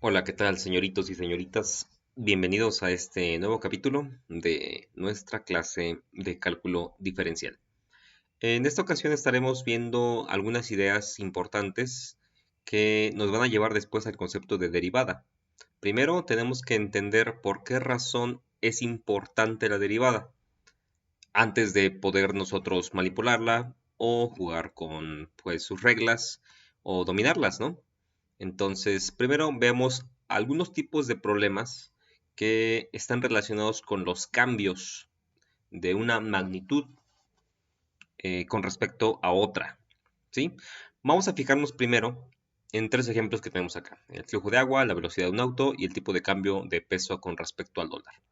Hola, ¿qué tal, señoritos y señoritas? Bienvenidos a este nuevo capítulo de nuestra clase de cálculo diferencial. En esta ocasión estaremos viendo algunas ideas importantes que nos van a llevar después al concepto de derivada. Primero tenemos que entender por qué razón es importante la derivada antes de poder nosotros manipularla o jugar con pues sus reglas o dominarlas, ¿no? Entonces, primero veamos algunos tipos de problemas que están relacionados con los cambios de una magnitud con respecto a otra, ¿sí? Vamos a fijarnos primero en tres ejemplos que tenemos acá: el flujo de agua, la velocidad de un auto y el tipo de cambio de peso con respecto al dólar.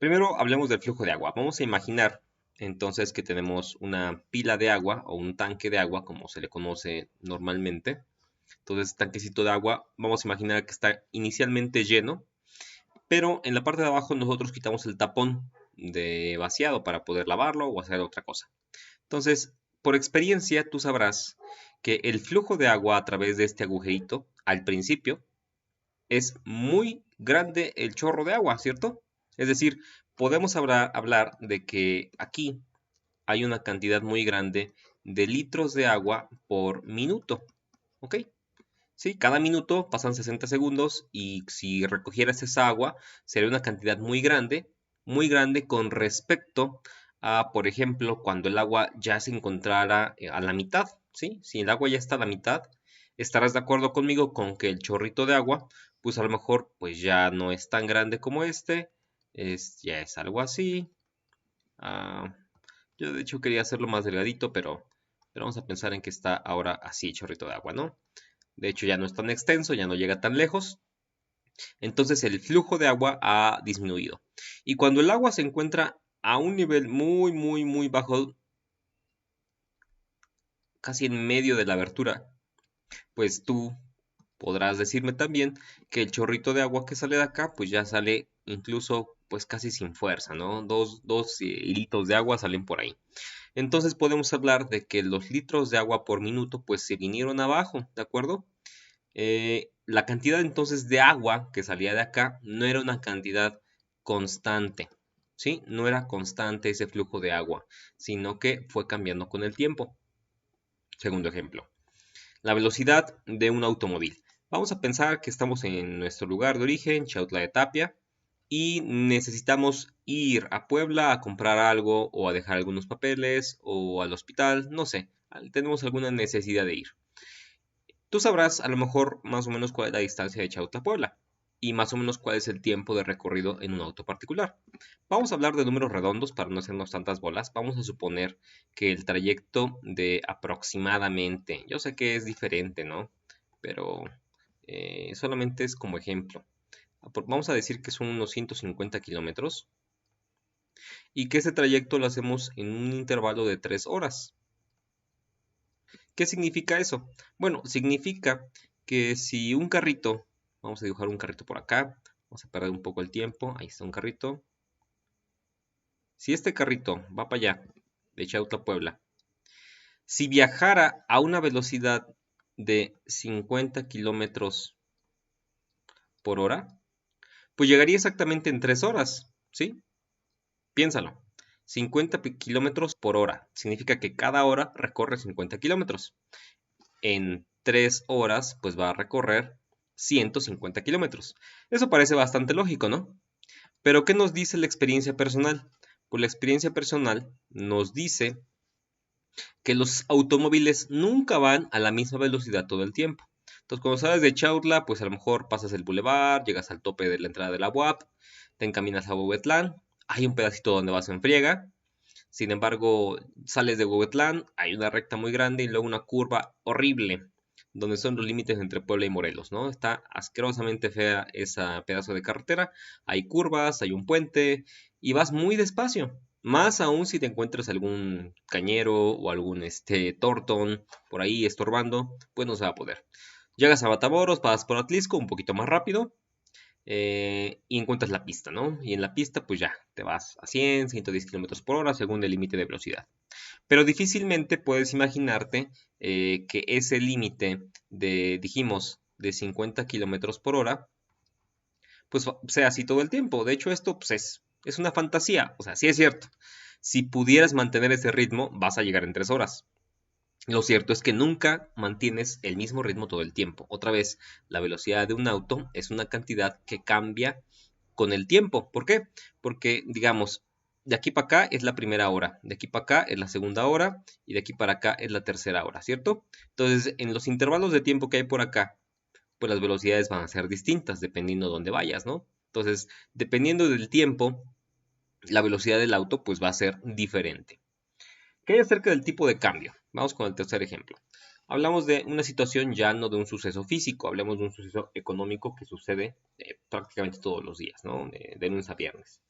Primero hablemos del flujo de agua. Vamos a imaginar entonces que tenemos una pila de agua o un tanque de agua, como se le conoce normalmente. Entonces, este tanquecito de agua, vamos a imaginar que está inicialmente lleno, pero en la parte de abajo nosotros quitamos el tapón de vaciado para poder lavarlo o hacer otra cosa. Entonces, por experiencia, tú sabrás que el flujo de agua a través de este agujerito, al principio, es muy grande el chorro de agua, ¿cierto? Es decir, podemos hablar de que aquí hay una cantidad muy grande de litros de agua por minuto, ¿ok? Sí, cada minuto pasan 60 segundos y si recogieras esa agua sería una cantidad muy grande con respecto a, por ejemplo, cuando el agua ya se encontrara a la mitad, ¿sí? Si el agua ya está a la mitad, estarás de acuerdo conmigo con que el chorrito de agua, pues a lo mejor pues ya no es tan grande como este, ya es algo así. Ah, yo de hecho quería hacerlo más delgadito, pero vamos a pensar en que está ahora así el chorrito de agua, ¿no? De hecho, ya no es tan extenso, ya no llega tan lejos. Entonces el flujo de agua ha disminuido. Y cuando el agua se encuentra a un nivel muy bajo, casi en medio de la abertura, pues tú podrás decirme también que el chorrito de agua que sale de acá, pues ya sale incluso pues casi sin fuerza, ¿no? Dos hilitos de agua salen por ahí. Entonces podemos hablar de que los litros de agua por minuto pues se vinieron abajo, ¿de acuerdo? La cantidad entonces de agua que salía de acá no era una cantidad constante, ¿sí? No era constante ese flujo de agua, sino que fue cambiando con el tiempo. Segundo ejemplo, la velocidad de un automóvil. Vamos a pensar que estamos en nuestro lugar de origen, Chautla de Tapia, y necesitamos ir a Puebla a comprar algo o a dejar algunos papeles o al hospital, no sé, tenemos alguna necesidad de ir. Tú sabrás a lo mejor más o menos cuál es la distancia de Chautla a Puebla y más o menos cuál es el tiempo de recorrido en un auto particular. Vamos a hablar de números redondos para no hacernos tantas bolas. Vamos a suponer que el trayecto de aproximadamente, yo sé que es diferente, ¿no? Pero solamente es como ejemplo. Vamos a decir que son unos 150 kilómetros y que ese trayecto lo hacemos en un intervalo de 3 horas. ¿Qué significa eso? Bueno, significa que si un carrito, vamos a dibujar un carrito por acá, vamos a perder un poco el tiempo, ahí está un carrito. Si este carrito va para allá, de Chautla a Puebla, si viajara a una velocidad de 50 kilómetros por hora, pues llegaría exactamente en 3 horas, ¿sí? Piénsalo. 50 kilómetros por hora significa que cada hora recorre 50 kilómetros. En 3 horas, pues va a recorrer 150 kilómetros. Eso parece bastante lógico, ¿no? Pero ¿qué nos dice la experiencia personal? Pues la experiencia personal nos dice que los automóviles nunca van a la misma velocidad todo el tiempo. Entonces, cuando sales de Chautla, pues a lo mejor pasas el bulevar, llegas al tope de la entrada de la UAP, te encaminas a Huehuetlán, hay un pedacito donde vas en friega, sin embargo, sales de Huehuetlán, hay una recta muy grande y luego una curva horrible, donde son los límites entre Puebla y Morelos, ¿no? Está asquerosamente fea ese pedazo de carretera, hay curvas, hay un puente y vas muy despacio. Más aún si te encuentras algún cañero o algún tortón por ahí estorbando, pues no se va a poder. Llegas a Matamoros, pasas por Atlisco un poquito más rápido, y encuentras la pista, ¿no? Y en la pista, pues ya, te vas a 100, 110 kilómetros por hora según el límite de velocidad. Pero difícilmente puedes imaginarte que ese límite de, dijimos, de 50 kilómetros por hora, pues sea así todo el tiempo. De hecho, esto pues, es una fantasía. O sea, sí es cierto. Si pudieras mantener ese ritmo, vas a llegar en 3 horas. Lo cierto es que nunca mantienes el mismo ritmo todo el tiempo. Otra vez, la velocidad de un auto es una cantidad que cambia con el tiempo. ¿Por qué? Porque, digamos, de aquí para acá es la primera hora, de aquí para acá es la segunda hora y de aquí para acá es la tercera hora, ¿cierto? Entonces, en los intervalos de tiempo que hay por acá, pues las velocidades van a ser distintas dependiendo de dónde vayas, ¿no? Entonces, dependiendo del tiempo, la velocidad del auto pues va a ser diferente. ¿Qué hay acerca del tipo de cambio? Vamos con el tercer ejemplo. Hablamos de una situación ya no de un suceso físico, hablemos de un suceso económico que sucede prácticamente todos los días, ¿no? De lunes a viernes.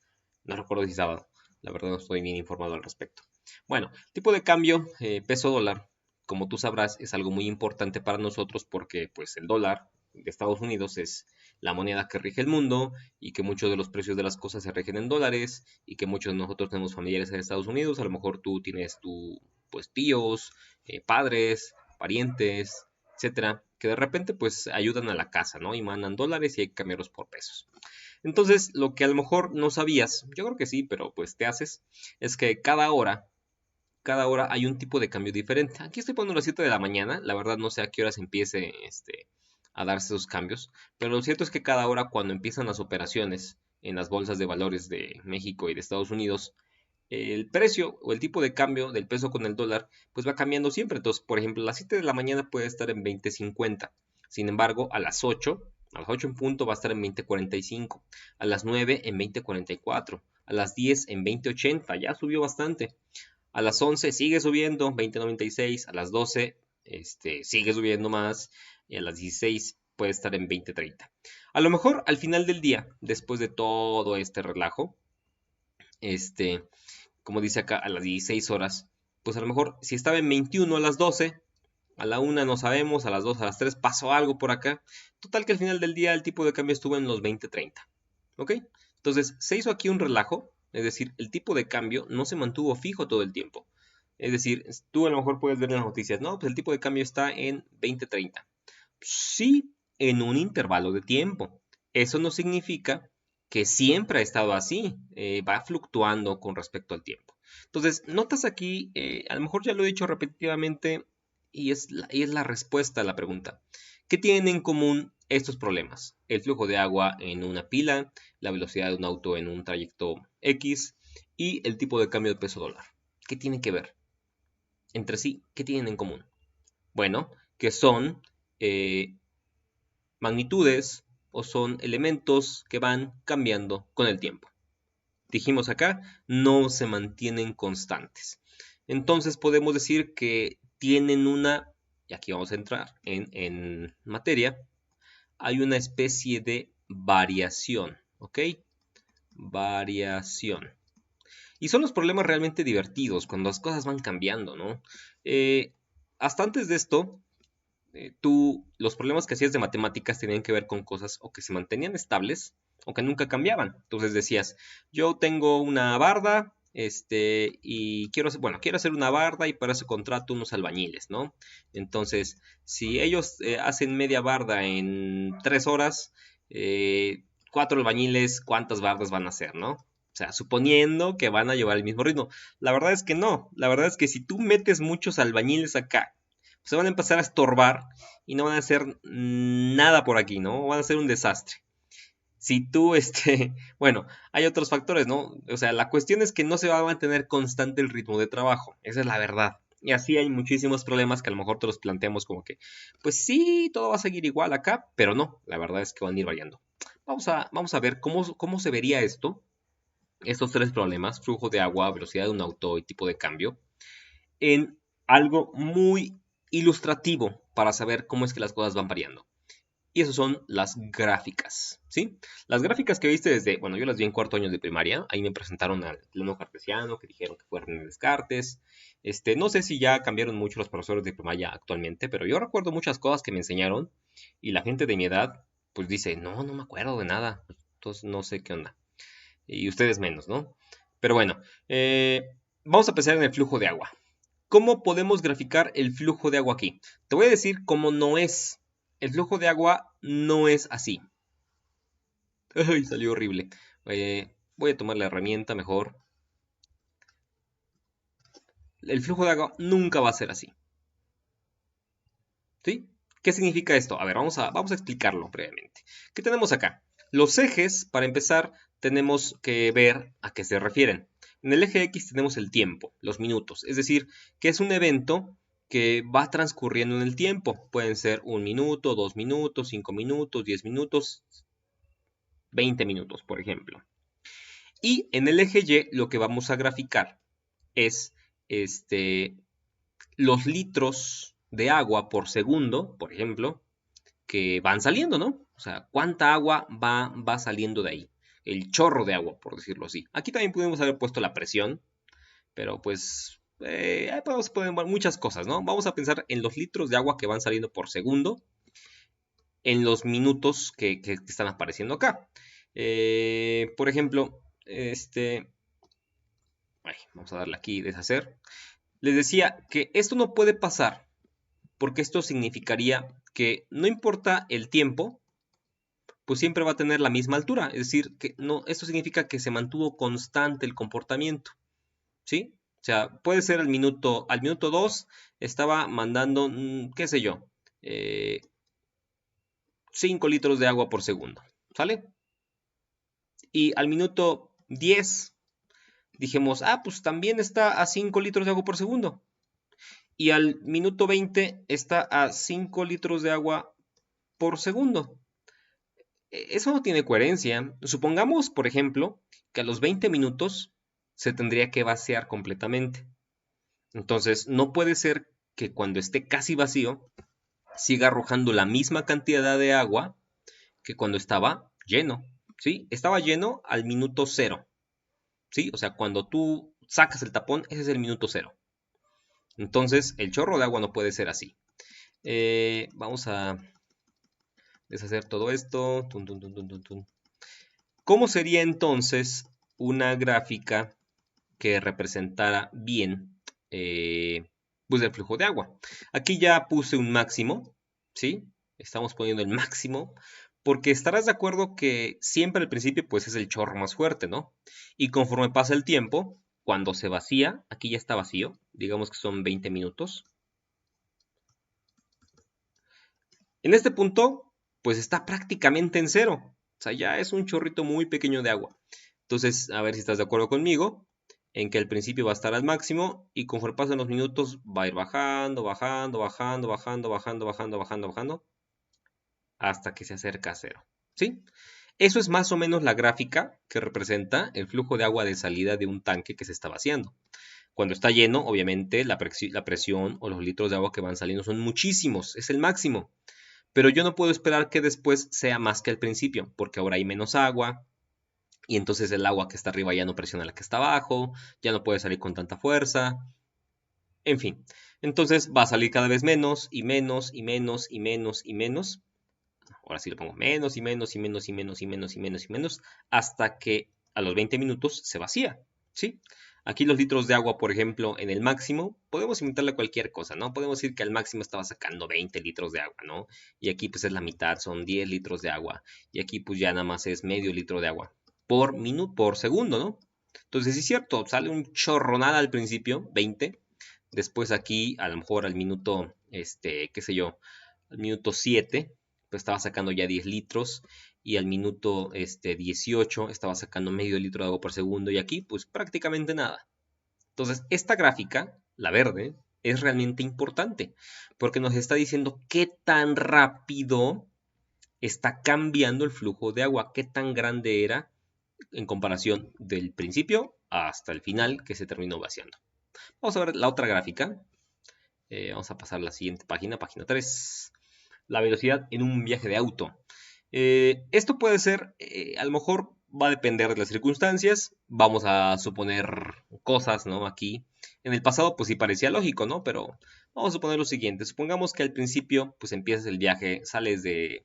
No recuerdo si sábado, la verdad no estoy bien informado al respecto. Bueno, tipo de cambio, peso dólar, como tú sabrás, es algo muy importante para nosotros porque pues el dólar de Estados Unidos es la moneda que rige el mundo y que muchos de los precios de las cosas se rigen en dólares y que muchos de nosotros tenemos familiares en Estados Unidos, a lo mejor tú tienes pues tíos, padres, parientes, etcétera, que de repente pues ayudan a la casa, ¿no? Y mandan dólares y hay que cambiarlos por pesos. Entonces, lo que a lo mejor no sabías, yo creo que sí, pero pues te haces, es que cada hora hay un tipo de cambio diferente. Aquí estoy poniendo las 7 de la mañana, la verdad no sé a qué horas empiece a darse esos cambios, pero lo cierto es que cada hora cuando empiezan las operaciones en las bolsas de valores de México y de Estados Unidos, el precio o el tipo de cambio del peso con el dólar pues va cambiando siempre. Entonces, por ejemplo, a las 7 de la mañana puede estar en 20.50. Sin embargo, a las 8 en punto va a estar en 20.45. A las 9 en 20.44. A las 10 en 20.80. Ya subió bastante. A las 11 sigue subiendo, 20.96. A las 12 sigue subiendo más. Y a las 16 puede estar en 20.30. A lo mejor al final del día, después de todo este relajo, como dice acá, a las 16 horas, pues a lo mejor si estaba en 21 a las 12, a la 1 no sabemos, a las 2, a las 3 pasó algo por acá. Total que al final del día el tipo de cambio estuvo en los 20.30. ¿Ok? Entonces se hizo aquí un relajo, es decir, el tipo de cambio no se mantuvo fijo todo el tiempo. Es decir, tú a lo mejor puedes ver en las noticias, no, pues el tipo de cambio está en 20.30. Sí, en un intervalo de tiempo. Eso no significa que siempre ha estado así, va fluctuando con respecto al tiempo. Entonces, notas aquí, a lo mejor ya lo he dicho repetitivamente y es la respuesta a la pregunta. ¿Qué tienen en común estos problemas? El flujo de agua en una pila, la velocidad de un auto en un trayecto X y el tipo de cambio de peso dólar. ¿Qué tienen que ver entre sí? ¿Qué tienen en común? Bueno, que son eh, magnitudes o son elementos que van cambiando con el tiempo. Dijimos acá, no se mantienen constantes. Entonces podemos decir que tienen y aquí vamos a entrar en materia, hay una especie de variación, ¿ok? Variación. Y son los problemas realmente divertidos cuando las cosas van cambiando, ¿no? Hasta antes de esto, los problemas que hacías de matemáticas tenían que ver con cosas o que se mantenían estables o que nunca cambiaban. Entonces decías, yo tengo una barda, y quiero hacer una barda y para eso contrato unos albañiles, ¿no? Entonces, si ellos hacen media barda en 3 horas, 4 albañiles, ¿cuántas bardas van a hacer, no? O sea, suponiendo que van a llevar el mismo ritmo. La verdad es que no. La verdad es que si tú metes muchos albañiles acá, se van a empezar a estorbar y no van a hacer nada por aquí, ¿no? Van a ser un desastre. Si tú, bueno, hay otros factores, ¿no? O sea, la cuestión es que no se va a mantener constante el ritmo de trabajo, esa es la verdad. Y así hay muchísimos problemas que a lo mejor te los planteamos como que, pues sí, todo va a seguir igual acá, pero no, la verdad es que van a ir variando. Vamos a ver cómo se vería estos tres problemas, flujo de agua, velocidad de un auto y tipo de cambio, en algo muy ilustrativo para saber cómo es que las cosas van variando. Y eso son las gráficas, ¿sí? Las gráficas que viste bueno, yo las vi en cuarto año de primaria, ahí me presentaron al plano cartesiano, que dijeron que fueron en Descartes. No sé si ya cambiaron mucho los profesores de primaria actualmente, pero yo recuerdo muchas cosas que me enseñaron y la gente de mi edad, pues dice, no me acuerdo de nada, entonces no sé qué onda. Y ustedes menos, ¿no? Pero bueno, vamos a pensar en el flujo de agua. ¿Cómo podemos graficar el flujo de agua aquí? Te voy a decir cómo no es. el flujo de agua no es así. Ay, salió horrible. Voy a tomar la herramienta mejor. El flujo de agua nunca va a ser así. ¿Sí? ¿Qué significa esto? A ver, vamos a explicarlo brevemente. ¿Qué tenemos acá? Los ejes, para empezar, tenemos que ver a qué se refieren. En el eje X tenemos el tiempo, los minutos. Es decir, que es un evento que va transcurriendo en el tiempo. Pueden ser 1 minuto, 2 minutos, 5 minutos, 10 minutos, 20 minutos, por ejemplo. Y en el eje Y lo que vamos a graficar es los litros de agua por segundo, por ejemplo, que van saliendo, ¿no? O sea, cuánta agua va saliendo de ahí. El chorro de agua, por decirlo así. Aquí también pudimos haber puesto la presión, pero pues ahí podemos poner muchas cosas, ¿no? Vamos a pensar en los litros de agua que van saliendo por segundo, en los minutos que están apareciendo acá. Por ejemplo, vamos a darle aquí, deshacer. Les decía que esto no puede pasar, porque esto significaría que no importa el tiempo, pues siempre va a tener la misma altura. Es decir, que no, esto significa que se mantuvo constante el comportamiento. ¿Sí? O sea, puede ser al minuto 2 estaba mandando, qué sé yo, 5 litros de agua por segundo. ¿Sale? Y al minuto 10 dijimos, pues también está a 5 litros de agua por segundo. Y al minuto 20 está a 5 litros de agua por segundo. Eso no tiene coherencia. Supongamos, por ejemplo, que a los 20 minutos se tendría que vaciar completamente. Entonces, no puede ser que cuando esté casi vacío siga arrojando la misma cantidad de agua que cuando estaba lleno. ¿Sí? Estaba lleno al minuto 0. ¿Sí? O sea, cuando tú sacas el tapón, ese es el minuto 0. Entonces, el chorro de agua no puede ser así. Vamos a deshacer todo esto. ¿Cómo sería entonces una gráfica que representara bien pues el flujo de agua? Aquí ya puse un máximo, ¿sí? Estamos poniendo el máximo, porque estarás de acuerdo que siempre al principio pues es el chorro más fuerte, ¿no? Y conforme pasa el tiempo, cuando se vacía, aquí ya está vacío, digamos que son 20 minutos. En este punto, pues está prácticamente en cero. O sea, ya es un chorrito muy pequeño de agua. Entonces, a ver si estás de acuerdo conmigo en que al principio va a estar al máximo y conforme pasan los minutos va a ir bajando, bajando, bajando, bajando, bajando, bajando, bajando, bajando, hasta que se acerca a cero. ¿Sí? Eso es más o menos la gráfica que representa el flujo de agua de salida de un tanque que se está vaciando. Cuando está lleno, obviamente, la presión o los litros de agua que van saliendo son muchísimos, es el máximo. Pero yo no puedo esperar que después sea más que al principio, porque ahora hay menos agua, y entonces el agua que está arriba ya no presiona la que está abajo, ya no puede salir con tanta fuerza, en fin. Entonces va a salir cada vez menos y menos y menos y menos y menos. Ahora sí lo pongo menos y menos y menos y menos y menos y menos y menos hasta que a los 20 minutos se vacía, ¿sí? Aquí los litros de agua, por ejemplo, en el máximo, podemos inventarle cualquier cosa, ¿no? Podemos decir que al máximo estaba sacando 20 litros de agua, ¿no? Y aquí pues es la mitad, son 10 litros de agua. Y aquí pues ya nada más es medio litro de agua por minuto, por segundo, ¿no? Entonces sí es cierto, sale un chorronada al principio, 20. Después aquí, a lo mejor al minuto, qué sé yo, al minuto 7, pues estaba sacando ya 10 litros. Y al minuto 18 estaba sacando medio litro de agua por segundo. Y aquí, pues prácticamente nada. Entonces, esta gráfica, la verde, es realmente importante. Porque nos está diciendo qué tan rápido está cambiando el flujo de agua. Qué tan grande era en comparación del principio hasta el final que se terminó vaciando. Vamos a ver la otra gráfica. Vamos a pasar a la siguiente página, página 3. La velocidad en un viaje de auto. Esto puede ser, a lo mejor va a depender de las circunstancias. Vamos a suponer cosas, ¿no? Aquí. En el pasado, pues sí parecía lógico, ¿no? Pero vamos a suponer lo siguiente. Supongamos que al principio, pues empiezas el viaje, sales de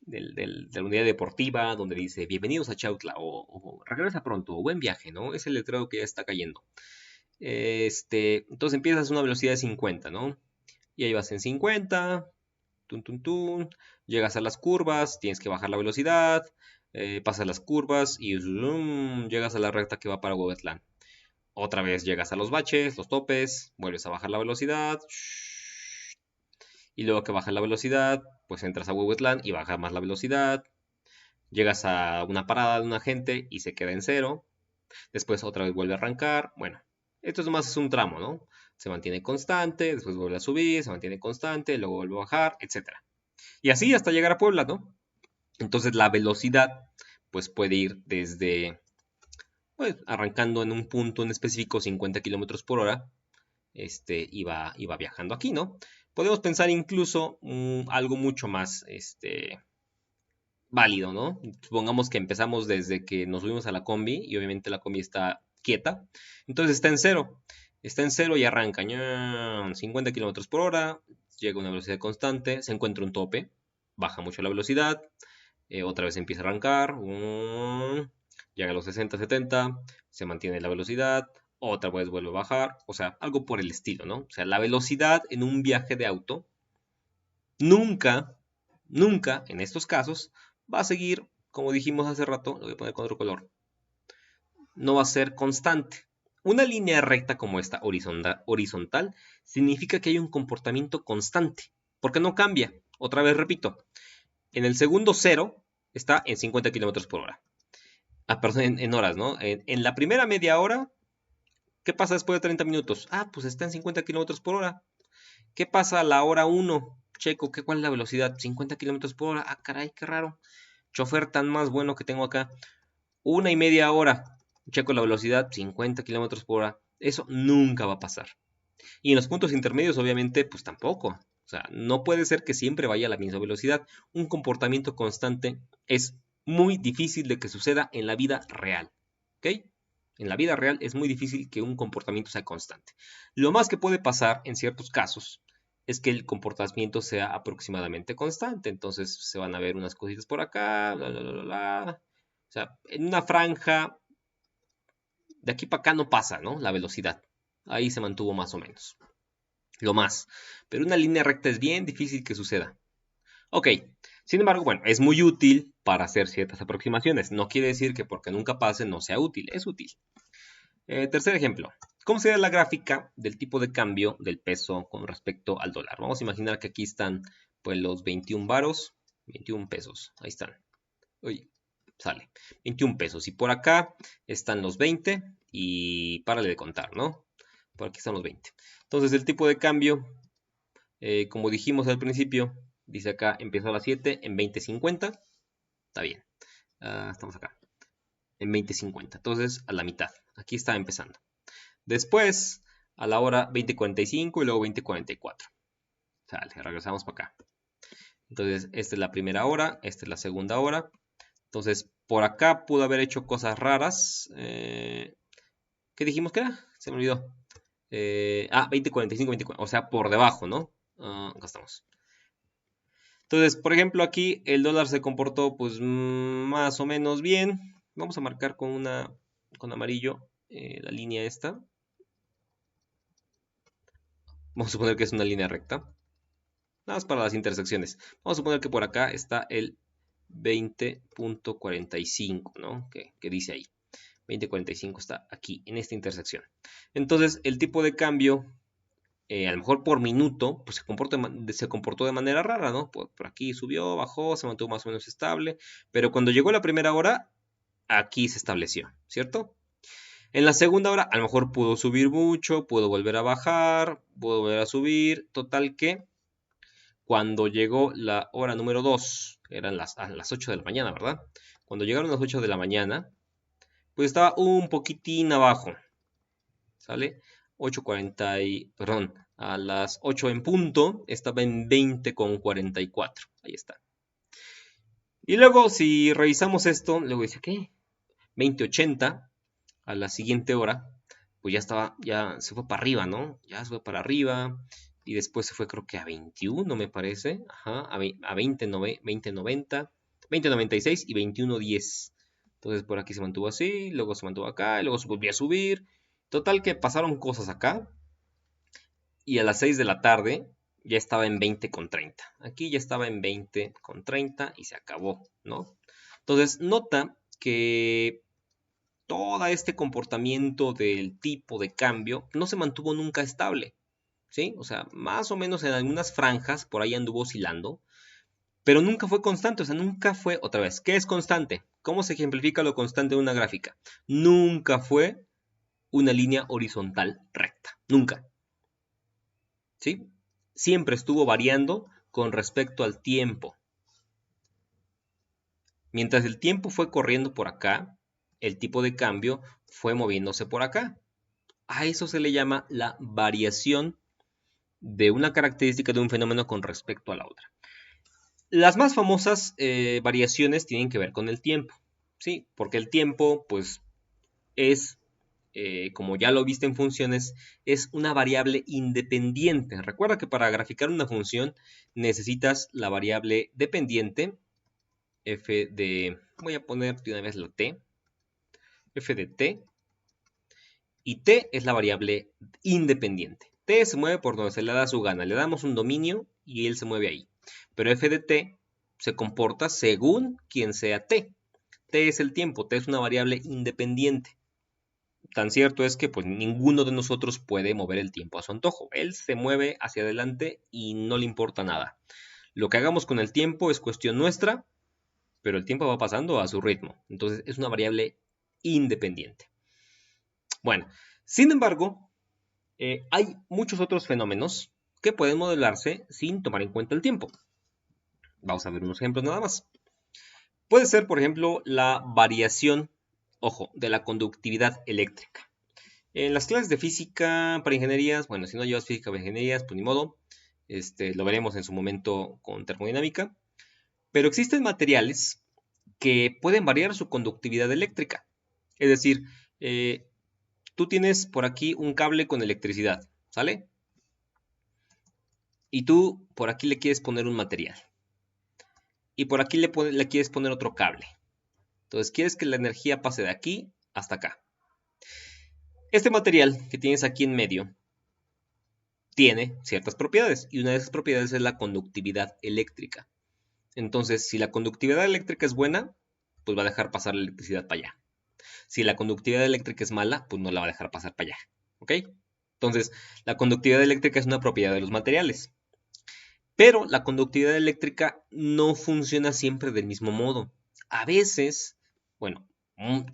la unidad deportiva donde dice bienvenidos a Chautla o regresa pronto o buen viaje, ¿no? Es el letrero que ya está cayendo. Entonces empiezas a una velocidad de 50, ¿no? Y ahí vas en 50, tun, tun, tun, llegas a las curvas, tienes que bajar la velocidad, pasas las curvas y llegas a la recta que va para Huehuetlán. Otra vez llegas a los baches, los topes, vuelves a bajar la velocidad. Y luego que bajas la velocidad, pues entras a Huehuetlán y bajas más la velocidad. Llegas a una parada de un agente y se queda en cero. Después otra vez vuelve a arrancar. Bueno, esto es más es un tramo, ¿no? Se mantiene constante, después vuelve a subir, se mantiene constante, luego vuelve a bajar, etcétera. Y así hasta llegar a Puebla, ¿no? Entonces la velocidad, pues puede ir desde, pues, arrancando en un punto en específico 50 kilómetros por hora, iba viajando aquí, ¿no? Podemos pensar incluso algo mucho más, válido, ¿no? Supongamos que empezamos desde que nos subimos a la combi y obviamente la combi está quieta, entonces está en cero y arranca 50 kilómetros por hora, llega a una velocidad constante, se encuentra un tope, baja mucho la velocidad, otra vez empieza a arrancar, llega a los 60, 70, se mantiene la velocidad, otra vez vuelve a bajar, o sea, algo por el estilo, ¿no? O sea, la velocidad en un viaje de auto nunca, nunca, en estos casos, va a seguir, como dijimos hace rato, lo voy a poner con otro color, no va a ser constante. Una línea recta como esta, horizontal, significa que hay un comportamiento constante, porque no cambia. Otra vez repito, en el segundo cero está en 50 kilómetros por hora. Ah, perdón, en horas, ¿no? En la primera media hora, ¿qué pasa después de 30 minutos? Ah, pues está en 50 kilómetros por hora. ¿Qué pasa a la hora 1? Checo, ¿cuál es la velocidad? 50 kilómetros por hora. Ah, caray, qué raro. Chofer tan más bueno que tengo acá. 1:30 horas. Checo la velocidad, 50 kilómetros por hora. Eso nunca va a pasar. Y en los puntos intermedios, obviamente, pues tampoco. O sea, no puede ser que siempre vaya a la misma velocidad. Un comportamiento constante es muy difícil de que suceda en la vida real. ¿Ok? En la vida real es muy difícil que un comportamiento sea constante. Lo más que puede pasar en ciertos casos es que el comportamiento sea aproximadamente constante. Entonces se van a ver unas cositas por acá, bla, bla, bla, bla. O sea, en una franja de aquí para acá no pasa, ¿no? La velocidad. Ahí se mantuvo más o menos. Lo más. Pero una línea recta es bien difícil que suceda. Ok. Sin embargo, bueno, es muy útil para hacer ciertas aproximaciones. No quiere decir que porque nunca pase no sea útil. Es útil. Tercer ejemplo. ¿Cómo sería la gráfica del tipo de cambio del peso con respecto al dólar? Vamos a imaginar que aquí están pues los 21 varos, 21 pesos. Ahí están. Uy, sale. 21 pesos. Y por acá están los 20 y párale de contar, ¿no? Por aquí están los 20. Entonces el tipo de cambio, como dijimos al principio, dice acá empieza a las 7 en 20.50. Está bien. Estamos acá. En 20.50. Entonces a la mitad. Aquí está empezando. Después a la hora 20:45 y luego 20:44. Sale, regresamos para acá. Entonces esta es la primera hora, esta es la segunda hora. Entonces, por acá pudo haber hecho cosas raras. ¿Qué dijimos que era? Se me olvidó. 20:45, 24. O sea, por debajo, ¿no? Acá estamos. Entonces, por ejemplo, aquí el dólar se comportó pues más o menos bien. Vamos a marcar con amarillo la línea esta. Vamos a suponer que es una línea recta. Nada más para las intersecciones. Vamos a suponer que por acá está el 20.45, ¿no? Que dice ahí. 20.45 está aquí, en esta intersección. Entonces, el tipo de cambio, a lo mejor por minuto, pues se comportó de manera rara, ¿no? Por aquí subió, bajó, se mantuvo más o menos estable. Pero cuando llegó la primera hora, aquí se estableció, ¿cierto? En la segunda hora, a lo mejor pudo subir mucho, pudo volver a bajar, pudo volver a subir. Total que cuando llegó la hora número 2, eran a las 8 de la mañana, ¿verdad? Cuando llegaron las 8 de la mañana, pues estaba un poquitín abajo, ¿sale? 8:40 perdón, a las 8 en punto estaba en 20,44, ahí está. Y luego si revisamos esto, luego dice, ¿qué? 20:80 a la siguiente hora, pues ya se fue para arriba, ¿no? Ya se fue para arriba y después se fue creo que a 21, me parece, ajá, a 20.90, 20.96 y 21.10. Entonces por aquí se mantuvo así, luego se mantuvo acá, y luego se volvió a subir. Total que pasaron cosas acá. Y a las 6 de la tarde ya estaba en 20,30. Aquí ya estaba en 20,30 y se acabó, ¿no? Entonces, nota que todo este comportamiento del tipo de cambio no se mantuvo nunca estable, ¿sí? O sea, más o menos en algunas franjas por ahí anduvo oscilando, pero nunca fue constante, o sea, nunca fue, otra vez, ¿qué es constante? ¿Cómo se ejemplifica lo constante en una gráfica? Nunca fue una línea horizontal recta, nunca, ¿sí? Siempre estuvo variando con respecto al tiempo. Mientras el tiempo fue corriendo por acá, el tipo de cambio fue moviéndose por acá. A eso se le llama la variación de una característica de un fenómeno con respecto a la otra. Las más famosas variaciones tienen que ver con el tiempo, ¿sí? Porque el tiempo, pues, es, como ya lo viste en funciones, es una variable independiente. Recuerda que para graficar una función necesitas la variable dependiente, f de, voy a poner de una vez la t, f de t, y t es la variable independiente. T se mueve por donde se le da su gana, le damos un dominio y él se mueve ahí. Pero f de t se comporta según quien sea t. T es el tiempo, t es una variable independiente. Tan cierto es que pues ninguno de nosotros puede mover el tiempo a su antojo. Él se mueve hacia adelante y no le importa nada. Lo que hagamos con el tiempo es cuestión nuestra, pero el tiempo va pasando a su ritmo. Entonces es una variable independiente. Bueno, sin embargo, hay muchos otros fenómenos que pueden modelarse sin tomar en cuenta el tiempo. Vamos a ver unos ejemplos nada más. Puede ser, por ejemplo, la variación, ojo, de la conductividad eléctrica. En las clases de física para ingenierías, bueno, si no llevas física para ingenierías, pues ni modo, lo veremos en su momento con termodinámica, pero existen materiales que pueden variar su conductividad eléctrica. Es decir, tú tienes por aquí un cable con electricidad, ¿sale? Y tú por aquí le quieres poner un material. Y por aquí le quieres poner otro cable. Entonces quieres que la energía pase de aquí hasta acá. Este material que tienes aquí en medio tiene ciertas propiedades. Y una de esas propiedades es la conductividad eléctrica. Entonces, si la conductividad eléctrica es buena, pues va a dejar pasar la electricidad para allá. Si la conductividad eléctrica es mala, pues no la va a dejar pasar para allá. ¿Ok? Entonces, la conductividad eléctrica es una propiedad de los materiales. Pero la conductividad eléctrica no funciona siempre del mismo modo. A veces, bueno,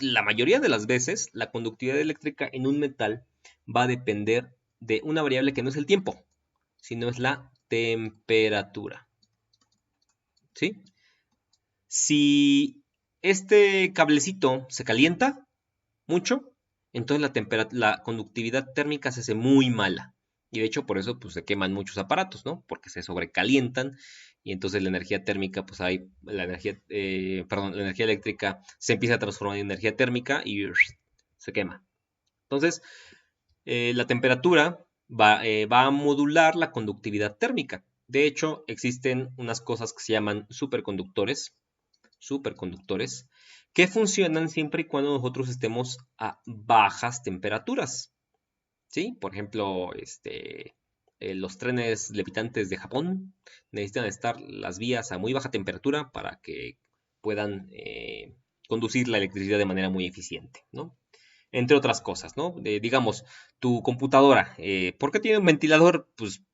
la mayoría de las veces, la conductividad eléctrica en un metal va a depender de una variable que no es el tiempo, sino es la temperatura. ¿Sí? Si este cablecito se calienta mucho, entonces la conductividad térmica se hace muy mala. Y de hecho por eso pues, se queman muchos aparatos, ¿no? Porque se sobrecalientan y entonces la energía térmica, pues hay la energía, la energía eléctrica se empieza a transformar en energía térmica y se quema. Entonces, la temperatura va a modular la conductividad térmica. De hecho, existen unas cosas que se llaman superconductores, que funcionan siempre y cuando nosotros estemos a bajas temperaturas. ¿Sí? Por ejemplo, los trenes levitantes de Japón necesitan estar las vías a muy baja temperatura para que puedan conducir la electricidad de manera muy eficiente, ¿no? Entre otras cosas, ¿no? Digamos, tu computadora, ¿por qué tiene un ventilador? Pues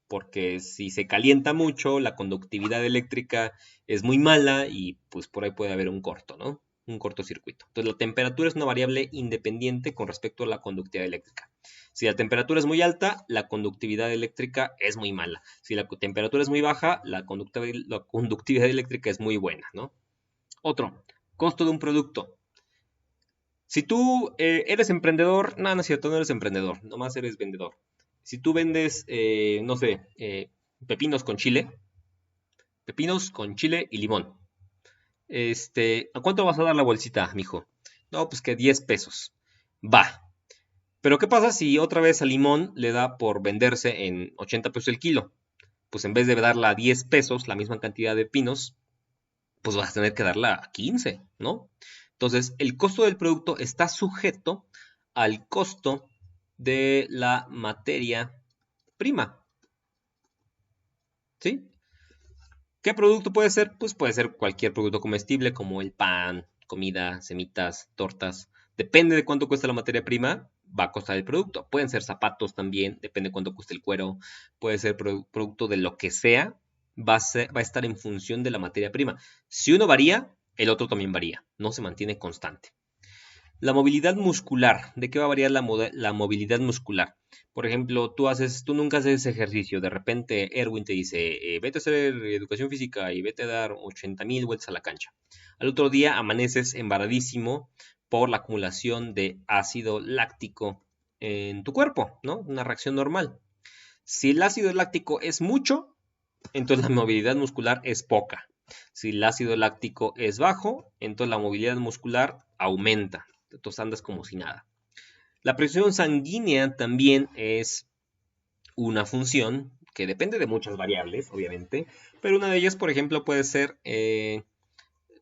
porque si se calienta mucho, la conductividad eléctrica es muy mala y pues por ahí puede haber un corto, ¿no? Un cortocircuito. Entonces la temperatura es una variable independiente con respecto a la conductividad eléctrica. Si la temperatura es muy alta, la conductividad eléctrica es muy mala. Si la temperatura es muy baja, la conductividad eléctrica es muy buena, ¿no? Otro, costo de un producto. Si tú eres emprendedor, no es cierto, no eres emprendedor, nomás eres vendedor. Si tú vendes, no sé, pepinos con chile y limón. ¿A cuánto vas a dar la bolsita, mijo? No, pues que 10 pesos. Va. Pero ¿qué pasa si otra vez al limón le da por venderse en 80 pesos el kilo? Pues en vez de darla a 10 pesos, la misma cantidad de pinos, pues vas a tener que darla a 15, ¿no? Entonces, el costo del producto está sujeto al costo de la materia prima. ¿sí? ¿Qué producto puede ser? Pues puede ser cualquier producto comestible como el pan, comida, semitas, tortas. Depende de cuánto cuesta la materia prima, va a costar el producto. Pueden ser zapatos también, depende de cuánto cueste el cuero. Puede ser producto de lo que sea, va a estar en función de la materia prima. Si uno varía, el otro también varía, no se mantiene constante. La movilidad muscular. ¿De qué va a variar la movilidad muscular? Por ejemplo, tú nunca haces ejercicio. De repente Erwin te dice, vete a hacer educación física y vete a dar 80,000 vueltas a la cancha. Al otro día amaneces embaradísimo por la acumulación de ácido láctico en tu cuerpo, ¿no? Una reacción normal. Si el ácido láctico es mucho, entonces la movilidad muscular es poca. Si el ácido láctico es bajo, entonces la movilidad muscular aumenta. Entonces andas como si nada. La presión sanguínea también es una función que depende de muchas variables, obviamente, pero una de ellas, por ejemplo, puede ser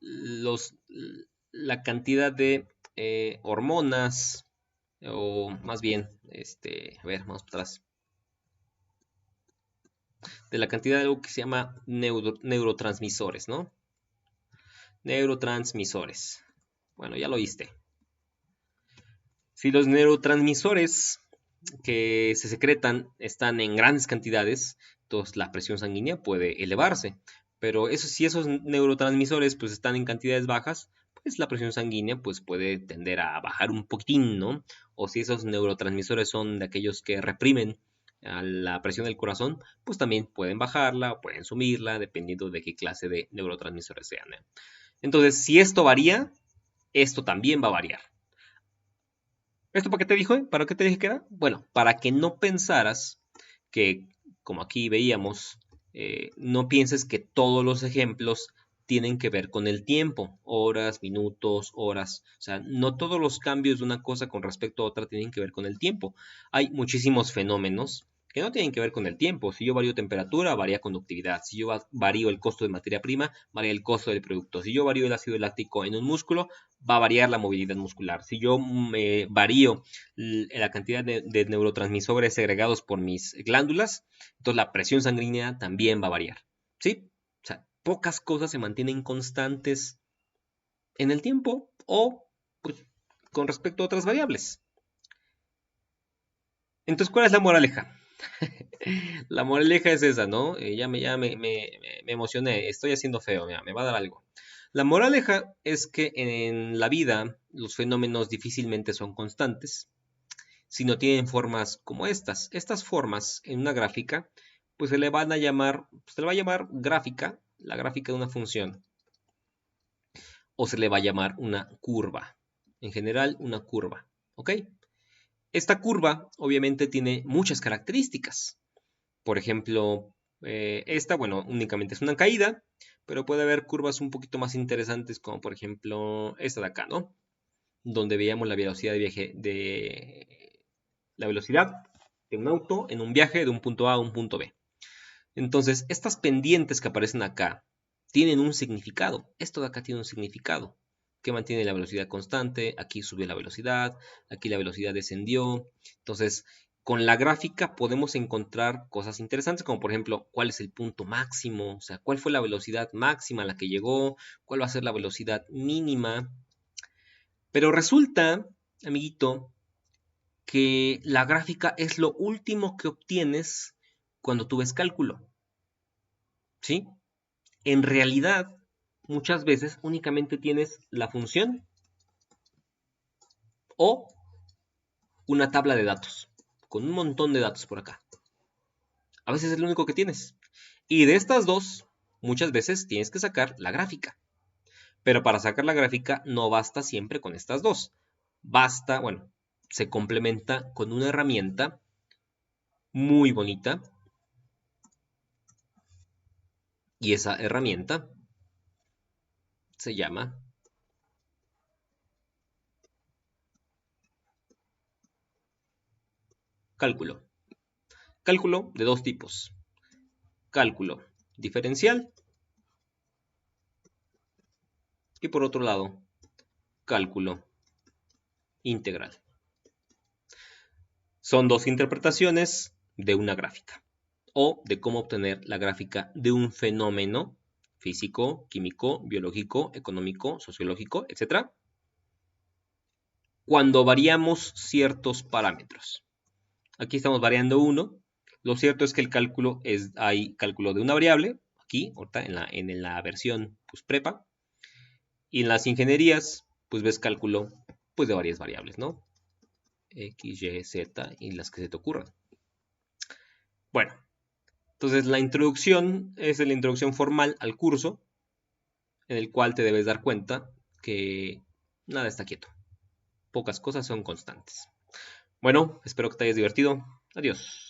los, la cantidad de hormonas, o más bien, a ver, vamos atrás, de la cantidad de algo que se llama neurotransmisores, ¿no? Neurotransmisores. Bueno, ya lo oíste. Si los neurotransmisores que se secretan están en grandes cantidades, entonces la presión sanguínea puede elevarse. Pero si esos neurotransmisores pues están en cantidades bajas, pues la presión sanguínea pues puede tender a bajar un poquitín, ¿no? O si esos neurotransmisores son de aquellos que reprimen a la presión del corazón, pues también pueden bajarla o pueden sumirla, dependiendo de qué clase de neurotransmisores sean, ¿eh? Entonces, si esto varía, esto también va a variar. ¿Esto para qué te dijo? ¿Para qué te dije que era? Bueno, para que no pensaras que, como aquí veíamos, no pienses que todos los ejemplos tienen que ver con el tiempo, horas, minutos, horas. O sea, no todos los cambios de una cosa con respecto a otra tienen que ver con el tiempo. Hay muchísimos fenómenos que no tienen que ver con el tiempo. Si yo varío temperatura, varía conductividad. Si yo varío el costo de materia prima, varía el costo del producto. Si yo varío el ácido láctico en un músculo, va a variar la movilidad muscular. Si yo varío la cantidad de neurotransmisores segregados por mis glándulas, entonces la presión sanguínea también va a variar. ¿Sí? O sea, pocas cosas se mantienen constantes en el tiempo o pues, con respecto a otras variables. Entonces, ¿cuál es la moraleja? La moraleja es esa, ¿no? Me emocioné, estoy haciendo feo, me va a dar algo. La moraleja es que en la vida los fenómenos difícilmente son constantes, sino tienen formas como estas. Estas formas en una gráfica, pues se le van a llamar, se le va a llamar gráfica, la gráfica de una función, o se le va a llamar una curva. En general, una curva, ¿ok? Esta curva obviamente tiene muchas características. Por ejemplo, esta, bueno, únicamente es una caída, pero puede haber curvas un poquito más interesantes, como por ejemplo esta de acá, ¿no? Donde veíamos la velocidad de viaje de la velocidad de un auto en un viaje de un punto A a un punto B. Entonces, estas pendientes que aparecen acá tienen un significado. Esto de acá tiene un significado que mantiene la velocidad constante. Aquí subió la velocidad, aquí la velocidad descendió. Entonces, con la gráfica podemos encontrar cosas interesantes, como por ejemplo, cuál es el punto máximo, o sea, cuál fue la velocidad máxima a la que llegó, cuál va a ser la velocidad mínima. Pero resulta, amiguito, que la gráfica es lo último que obtienes cuando tú ves cálculo, ¿sí? En realidad, muchas veces únicamente tienes la función o una tabla de datos, con un montón de datos por acá. A veces es lo único que tienes. Y de estas dos, muchas veces tienes que sacar la gráfica. Pero para sacar la gráfica no basta siempre con estas dos. Basta, bueno, se complementa con una herramienta muy bonita. Y esa herramienta se llama cálculo. Cálculo de dos tipos. Cálculo diferencial y por otro lado, cálculo integral. Son dos interpretaciones de una gráfica. o de cómo obtener la gráfica de un fenómeno físico, químico, biológico, económico, sociológico, etc., cuando variamos ciertos parámetros. Aquí estamos variando uno. Lo cierto es que el cálculo hay cálculo de una variable, aquí, ahorita en la versión pues, prepa, y en las ingenierías, pues ves cálculo pues, de varias variables, ¿no? X, Y, Z y las que se te ocurran. Bueno, entonces la introducción es la introducción formal al curso, en el cual te debes dar cuenta que nada está quieto. Pocas cosas son constantes. Bueno, espero que te hayas divertido. Adiós.